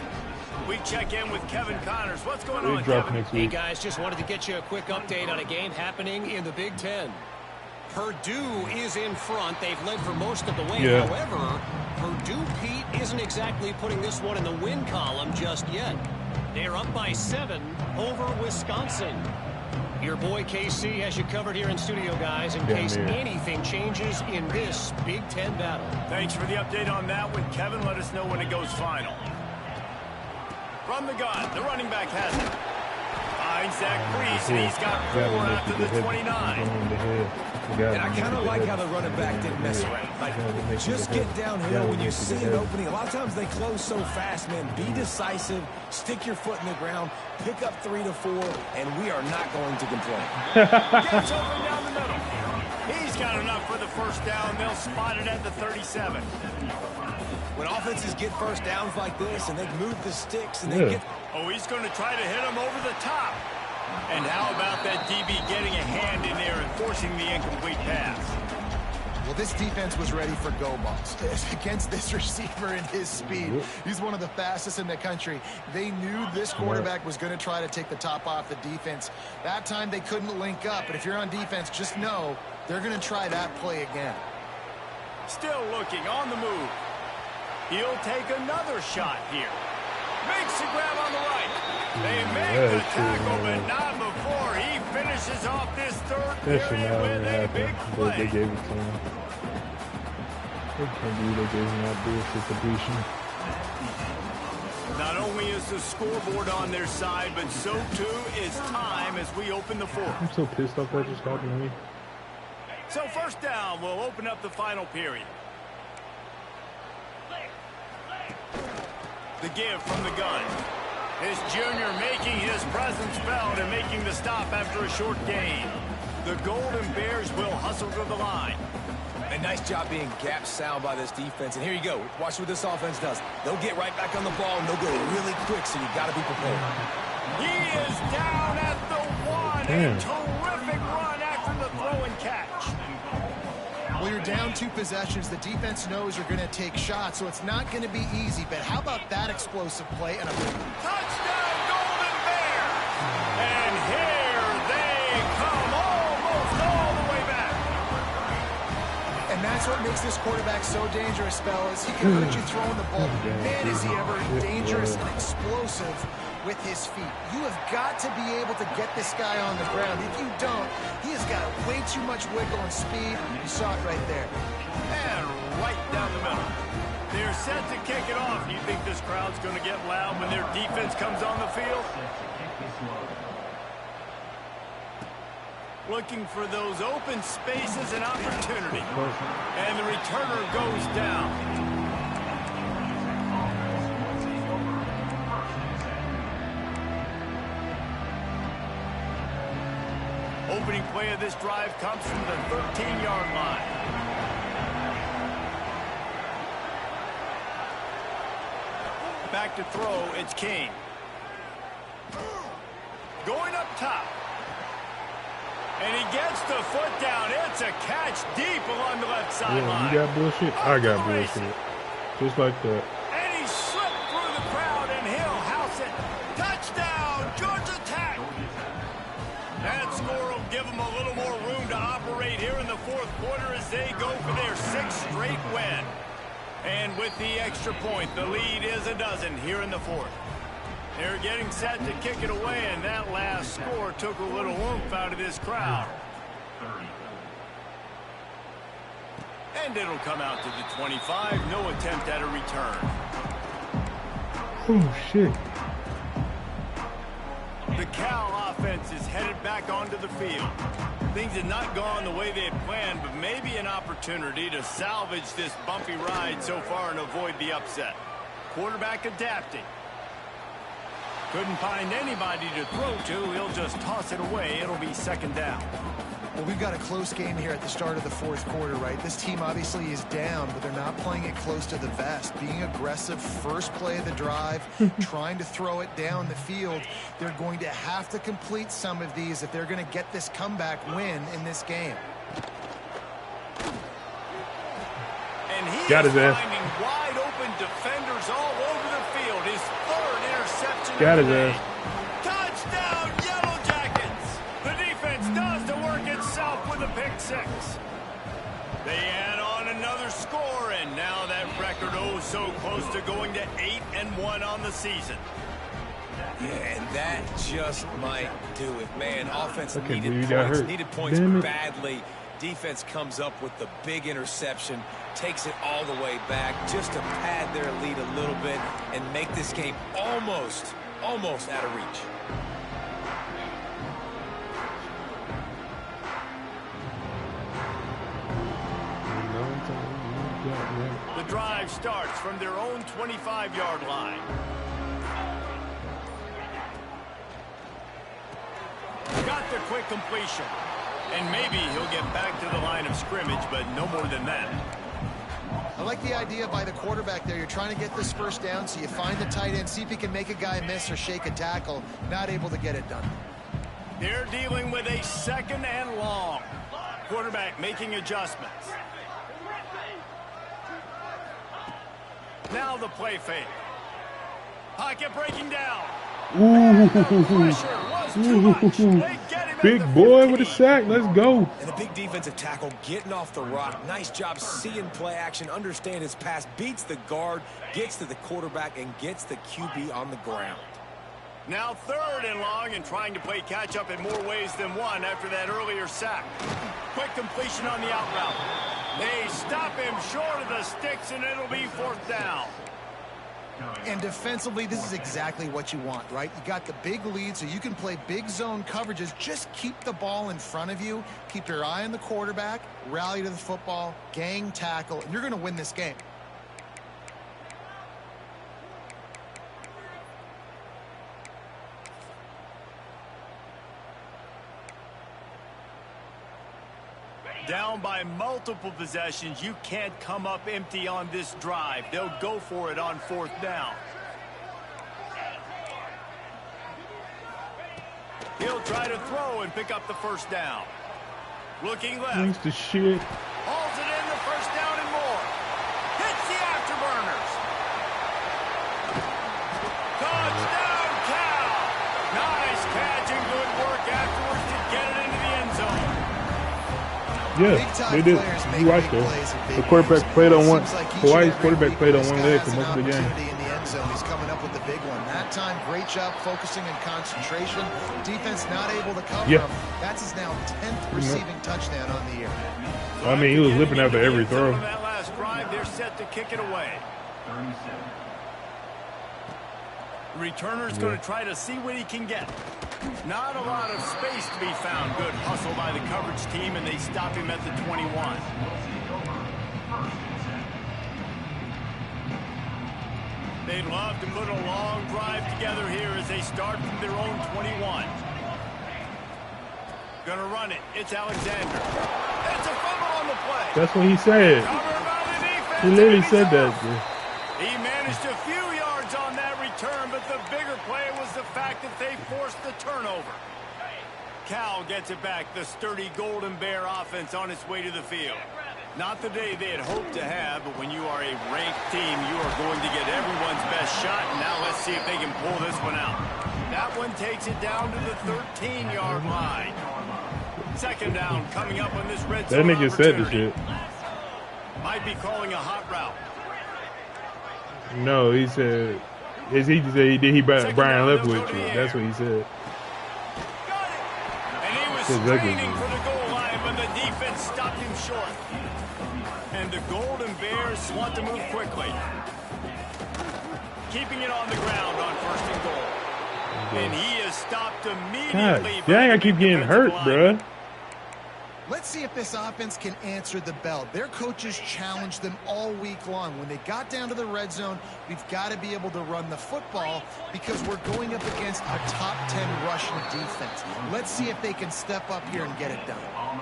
We check in with Kevin Connors. What's going on, Kevin? Hey, guys, just wanted to get you a quick update on a game happening in the Big Ten. Purdue is in front. They've led for most of the way. Yeah. However, Purdue, Pete, isn't exactly putting this one in the win column just yet. They're up by 7 over Wisconsin. Your boy KC has you covered here in studio, guys, in case anything changes in this Big Ten battle. Thanks for the update on that one, Kevin. Let us know when it goes final. From the gun, the running back has it. Finds Zach Priest, and he's got 4 after the 29. And I kind of like how the running back didn't mess around. Like, just get downhill when you see an opening. A lot of times they close so fast, man. Be decisive, stick your foot in the ground, pick up 3 to 4, and we are not going to complain. Gets open down the middle. He's got enough for the first down. They'll spot it at the 37. When offenses get first downs like this and they move the sticks and they get... Oh, he's going to try to hit him over the top. And how about that DB getting a hand in there and forcing the incomplete pass? Well, this defense was ready for go balls against this receiver and his speed. He's one of the fastest in the country. They knew this quarterback was going to try to take the top off the defense. That time they couldn't link up, but if you're on defense, just know they're going to try that play again. Still looking on the move. He'll take another shot here. Makes the grab on the right. They make the tackle, but not before he finishes off this 3rd period with a big play. They gave it to him. They can't believe they gave him that bullshit completion. Not only is the scoreboard on their side, but so too is time as we open the 4th. I'm so pissed off that just happened to me. So 1st down will open up the final period. The give from the gun. This junior making his presence felt and making the stop after a short gain. The Golden Bears will hustle to the line. A nice job being gap sound by this defense. And here you go. Watch what this offense does. They'll get right back on the ball, and they'll go really quick, so you got to be prepared. He is down at the 1. A terrific run after the throw and catch. Well, you're down 2 possessions. The defense knows you're going to take shots, so it's not going to be easy. But how about that explosive play? And a touchdown, Golden Bears! And here they come, almost all the way back. And that's what makes this quarterback so dangerous, fellas. He can hurt you throwing the ball. Man, is he ever dangerous and explosive with his feet. You have got to be able to get this guy on the ground. If you don't, he has got way too much wiggle and speed. You saw it right there. And right down the middle. They're set to kick it off. Do you think this crowd's going to get loud when their defense comes on the field? Looking for those open spaces and opportunity. And the returner goes down. opening play of this drive comes from the 13-yard line. Back to throw, it's King. Going up top. And he gets the foot down. It's a catch deep along the left sideline. Yeah, you got bullshit? I got bullshit. Just like that. And he slipped through the crowd, and he'll house it. Touchdown, Georgia Tech. That score will give them a little more room to operate here in the fourth quarter as they go for their 6th straight win. And with the extra point, the lead is a dozen here in the fourth. They're getting set to kick it away, and that last score took a little oomph out of this crowd. And it'll come out to the 25. No attempt at a return. Oh, shit. The Cal offense is headed back onto the field. Things had not gone the way they had planned, but maybe an opportunity to salvage this bumpy ride so far and avoid the upset. Quarterback adapting. Couldn't find anybody to throw to. He'll just toss it away. It'll be 2nd down. Well, we've got a close game here at the start of the fourth quarter, right? This team obviously is down, but they're not playing it close to the vest. Being aggressive, first play of the drive, trying to throw it down the field. They're going to have to complete some of these if they're going to get this comeback win in this game. And he got is his ass. finding wide open defenders all over the field. His 3rd interception Got of his the day. ass. Touchdown, Yellow Jackets. The defense does the work itself with a pick 6. They add on another score, and now that record so close to going to 8-1 on the season. Yeah, and that just might do it, man. Offense needed points badly. Defense comes up with the big interception, takes it all the way back just to pad their lead a little bit and make this game almost out of reach. The drive starts from their own 25-yard line. Got the quick completion. And maybe he'll get back to the line of scrimmage, but no more than that. I like the idea by the quarterback there. You're trying to get this first down, so you find the tight end, see if he can make a guy miss or shake a tackle. Not able to get it done. They're dealing with a 2nd and long. Quarterback making adjustments. Now the play fake. Pocket breaking down. Ooh. Big boy with a sack. Let's go. And a big defensive tackle getting off the rock. Nice job seeing play action, understand his pass, beats the guard, gets to the quarterback, and gets the QB on the ground. Now 3rd and long and trying to play catch up in more ways than one after that earlier sack. Quick completion on the out route. They stop him short of the sticks, and it'll be 4th down. And defensively, this is exactly what you want, right? You got the big lead, so you can play big zone coverages. Just keep the ball in front of you. Keep your eye on the quarterback. Rally to the football. Gang tackle. And you're going to win this game. Down by multiple possessions, you can't come up empty on this drive. They'll go for it on 4th down. He'll try to throw and pick up the 1st down. Looking left. Thanks to shit. Hauls it in, the 1st down and more. Hits the afterburners. Touchdown, Cal. Nice catch and good work afterwards to get it into the end zone. Yeah, they did. You watched it. The quarterback played on one. Hawaii's quarterback played on one leg for most of the game. In the end zone, he's coming up with the big one. That time, great job focusing and concentration. Defense not able to cover him. That's his now 10th receiving touchdown on the year. I mean, he was lipping after every throw. That last drive, they're set to kick it away. The returner's going to try to see what he can get. Not a lot of space to be found. Good hustle by the coverage team, and they stop him at the 21. They'd love to put a long drive together here as they start from their own 21. Gonna run it. It's Alexander. It's a fumble on the play. That's what he said. He literally said that. He managed a few yards on that return, but the bigger play was the fact that they forced the turnover. Cal gets it back. The sturdy Golden Bear offense on its way to the field. Not the day they had hoped to have, but when you are a ranked team, you are going to get everyone's best shot. And now let's see if they can pull this one out. That one takes it down to the 13-yard line. Second down coming up on this red zone. That nigga said the shit. Might be calling a hot route. No, he said, did he Brian Leftwich? That's what he said. And he was straining for the goal line, but the defense stopped him short. And the Golden Bears want to move quickly. Keeping it on the ground on first and goal. And he is stopped immediately. God dang, I keep getting hurt, bruh. Let's see if this offense can answer the bell. Their coaches challenged them all week long. When they got down to the red zone, we've got to be able to run the football because we're going up against a top 10 rushing defense. Let's see if they can step up here and get it done.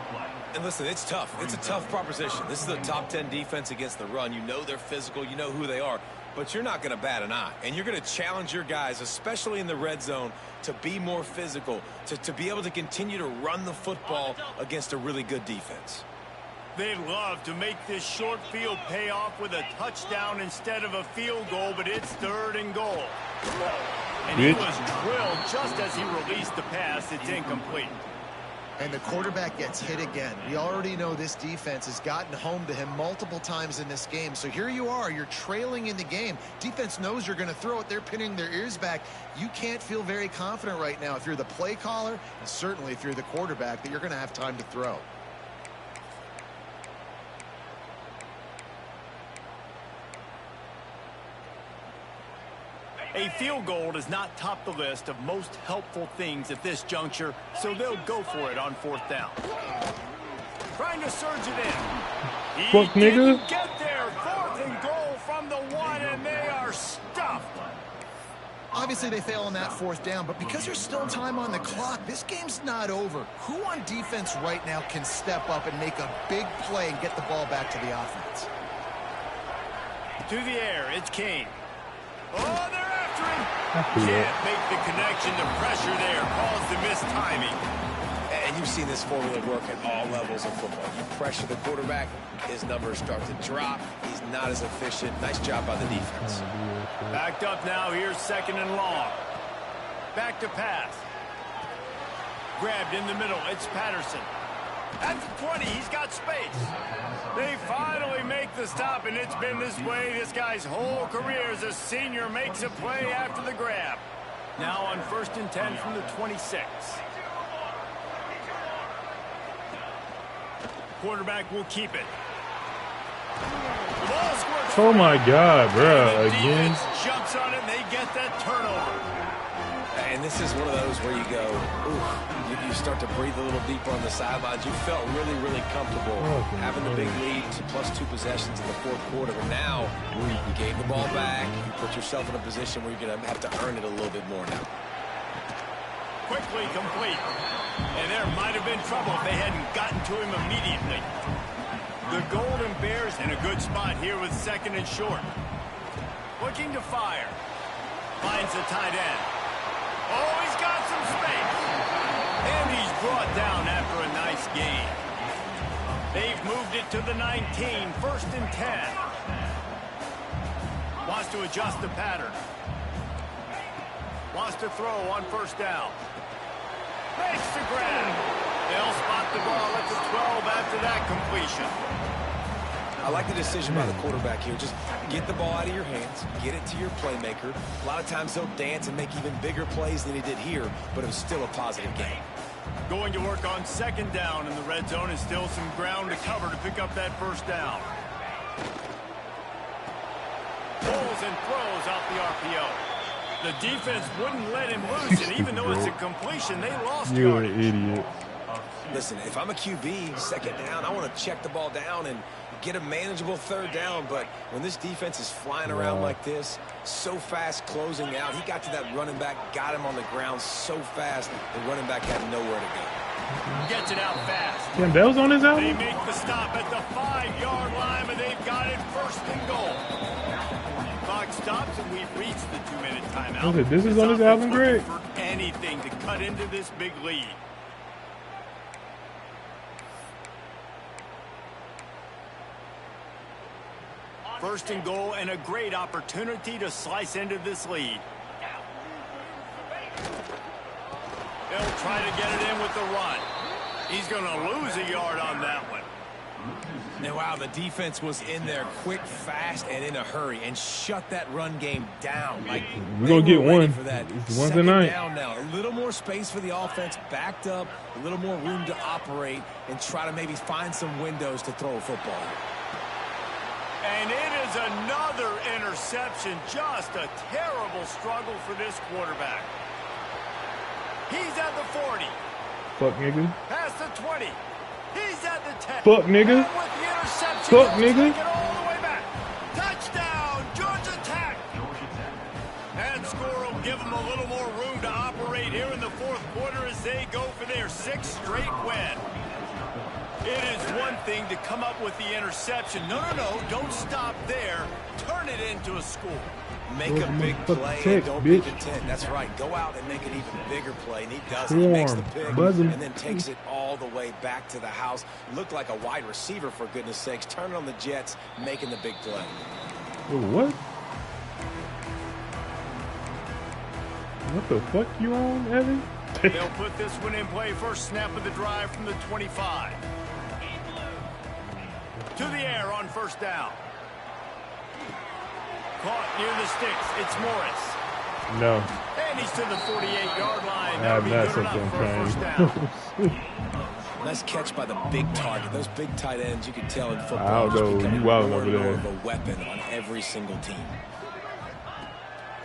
And listen, it's tough. It's a tough proposition. This is a top 10 defense against the run. You know they're physical. You know who they are. But you're not going to bat an eye. And you're going to challenge your guys, especially in the red zone, to be more physical, to be able to continue to run the football against a really good defense. They'd love to make this short field pay off with a touchdown instead of a field goal, but it's third and goal. And he was drilled just as he released the pass. It's incomplete. And the quarterback gets hit again. We already know this defense has gotten home to him multiple times in this game. So here you are, you're trailing in the game. Defense knows you're going to throw it. They're pinning their ears back. You can't feel very confident right now if you're the play caller, and certainly if you're the quarterback, that you're going to have time to throw. A field goal does not top the list of most helpful things at this juncture, so they'll go for it on fourth down. Trying to surge it in. Fuck, nigga. Get there. Fourth and goal from the one, and they are stuffed. Obviously, they fail on that fourth down, but because there's still time on the clock, this game's not over. Who on defense right now can step up and make a big play and get the ball back to the offense? To the air, it's Kane. Oh, they're after him. Can't make the connection. The pressure there caused the missed timing. And you've seen this formula work at all levels of football. You pressure the quarterback, his numbers start to drop. He's not as efficient. Nice job by the defense. Backed up now. Here's second and long. Back to pass. Grabbed in the middle. It's Patterson. At the 20, he's got space. They finally make the stop, and it's been this way this guy's whole career as a senior makes a play after the grab. Now on first and 10 from the 26. Quarterback will keep it. The ball squirts. Oh my God, bro! Again. Jumps on it, and they get that turnover. And this is one of those where you go, ooh, you start to breathe a little deeper on the sidelines. You felt really, really comfortable having the big lead to +2 possessions in the fourth quarter. But now you gave the ball back. You put yourself in a position where you're going to have to earn it a little bit more now. Quickly complete. And there might have been trouble if they hadn't gotten to him immediately. The Golden Bears in a good spot here with second and short. Looking to fire. Finds the tight end. Oh, he's got some space. And he's brought down after a nice gain. They've moved it to the 19, first and 10. Wants to adjust the pattern. Wants to throw on first down. Makes the grab. They'll spot the ball at the 12 after that completion. I like the decision by the quarterback here. Just get the ball out of your hands, get it to your playmaker. A lot of times they'll dance and make even bigger plays than he did here, but it was still a positive game. Going to work on second down in the red zone, and still some ground to cover to pick up that first down. Pulls and throws off the RPO. The defense wouldn't let him loose, and even though it's a completion, they lost yardage. You're an idiot. Listen, if I'm a QB, second down, I want to check the ball down and get a manageable third down. But when this defense is flying around like this, so fast closing out, he got to that running back, got him on the ground so fast, the running back had nowhere to go. Gets it out fast. Damn, that was on his They album? make the stop at the 5-yard line, but they've got it first and goal. Clock stops, and we've reached the 2-minute timeout. Okay, this is on his album, Greg? For anything to cut into this big lead. First and goal, and a great opportunity to slice into this lead. They'll try to get it in with the run. He's going to lose a yard on that one. And wow, the defense was in there quick, fast, and in a hurry, and shut that run game down. Like we're going to get one. For that. It's one tonight. Down now. A little more space for the offense, backed up, a little more room to operate, and try to maybe find some windows to throw a football. And it is another interception. Just a terrible struggle for this quarterback. He's at the 40. Fuck, nigga. Past the 20. He's at the 10. Fuck, nigga. And with the interception, Fuck, he'll nigga. take it all the way back. Touchdown, Georgia Tech. And score will give them a little more room to operate here in the fourth quarter as they go for their 6th straight win. It is one thing to come up with the interception. No, don't stop there. Turn it into a score. Make a big play and don't be content. That's right. Go out and make an even bigger play. And he does. He makes the pick and then takes it all the way back to the house. Looked like a wide receiver, for goodness sakes. Turning on the Jets, making the big play. What? What the fuck you on, Evan? They'll put this one in play. First snap of the drive from the 25. To the air on first down. Caught near the sticks. It's Morris. No. And he's to the 48-yard line. I have That'll be not good enough for a first down. Nice catch by the big target. Those big tight ends, you can tell in football, I'll go. becoming You more wild and over more there. of a weapon on every single team.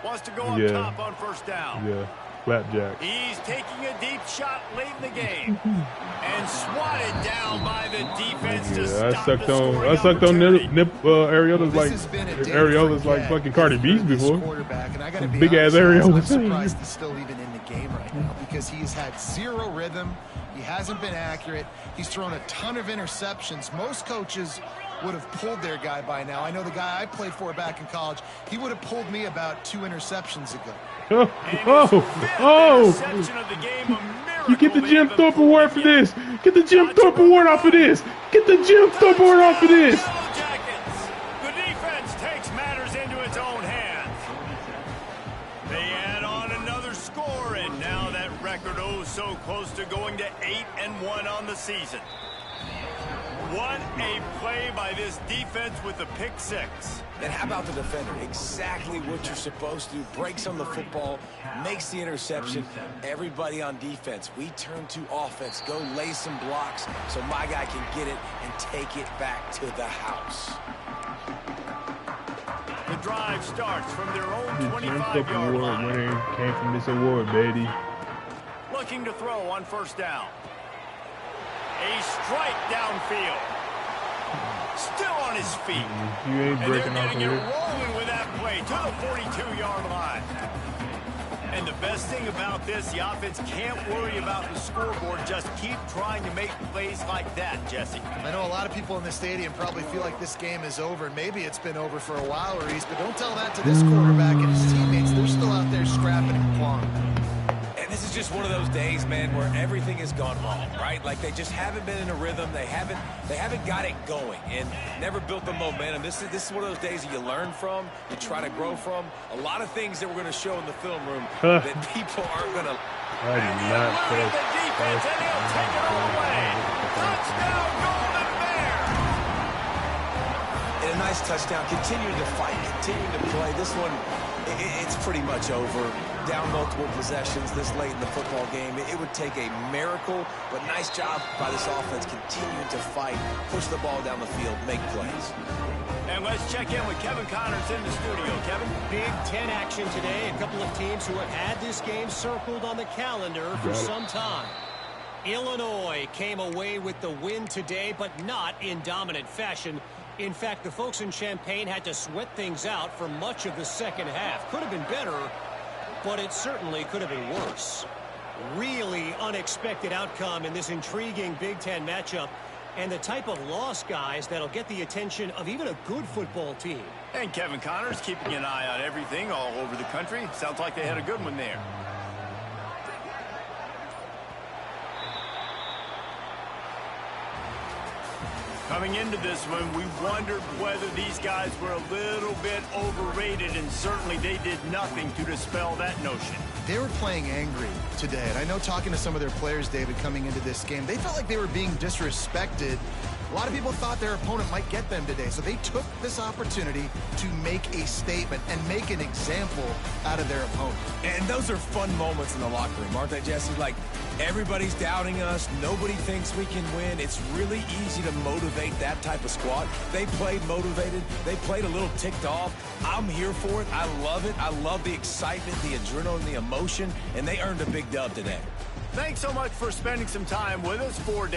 Wants to go up top on first down. Yeah. Flapjack. He's taking a deep shot late in the game. And swatted down by the defense to stop the scoring I sucked on Areolas like day fucking Cardi B's before. Quarterback, and I gotta be Big ass honest, Areolas. I'm surprised he's still even in the game right now because he's had zero rhythm. He hasn't been accurate. He's thrown a ton of interceptions. Most coaches would have pulled their guy by now. I know the guy I played for back in college, he would have pulled me about 2 interceptions ago. Oh! Interception of the game, a miracle. You get the Jim Thorpe Award for this. Get the Jim Thorpe Award off of this. Get the Jim Thorpe Award off of this. Yellow Jackets. The defense takes matters into its own hands. They add on another score, and now that record so close to going to 8-1 on the season. What a play by this defense with the pick 6. And how about the defender? Exactly what you're supposed to do. Breaks on the football, makes the interception. Everybody on defense, we turn to offense. Go lay some blocks so my guy can get it and take it back to the house. The drive starts from their own The Jim Thorpe 25-yard Award line. winner came from this award, baby. Looking to throw on first down. A strike downfield. Still on his feet. You ain't And they're breaking off getting it of it. rolling with that play to the 42-yard line. And the best thing about this, the offense can't worry about the scoreboard. Just keep trying to make plays like that, Jesse. I know a lot of people in the stadium probably feel like this game is over. Maybe it's been over for a while, Reese, but don't tell that to this quarterback and his teammates. They're still out there scrapping and clawing. And this is just one of those days, man, where everything has gone wrong, right? Like they just haven't been in a rhythm. They haven't got it going and never built the momentum. This is one of those days that you learn from, you try to grow from. A lot of things that we're going to show in the film room that people aren't going to. I do not Look at the defense, and he'll take it all away. Touchdown, Golden Bear! And a nice touchdown. Continuing to fight, continuing to play. This one, it's pretty much over. Down multiple possessions this late in the football game. It would take a miracle, but nice job by this offense continuing to fight, push the ball down the field, make plays. And let's check in with Kevin Connors in the studio. Kevin? Big 10 action today. A couple of teams who have had this game circled on the calendar for some time. Illinois came away with the win today, but not in dominant fashion. In fact, the folks in Champaign had to sweat things out for much of the second half. Could have been better, but it certainly could have been worse. Really unexpected outcome in this intriguing Big Ten matchup, and the type of loss, guys, that'll get the attention of even a good football team. And Kevin Connors keeping an eye on everything all over the country. Sounds like they had a good one there. Coming into this one, we wondered whether these guys were a little bit overrated, and certainly they did nothing to dispel that notion. They were playing angry today, and I know talking to some of their players, David, coming into this game, they felt like they were being disrespected. A lot of people thought their opponent might get them today, so they took this opportunity to make a statement and make an example out of their opponent. And those are fun moments in the locker room, aren't they, Jesse? Like, everybody's doubting us. Nobody thinks we can win. It's really easy to motivate that type of squad. They played motivated. They played a little ticked off. I'm here for it. I love it. I love the excitement, the adrenaline, the emotion, and they earned a big dub today. Thanks so much for spending some time with us for Dave.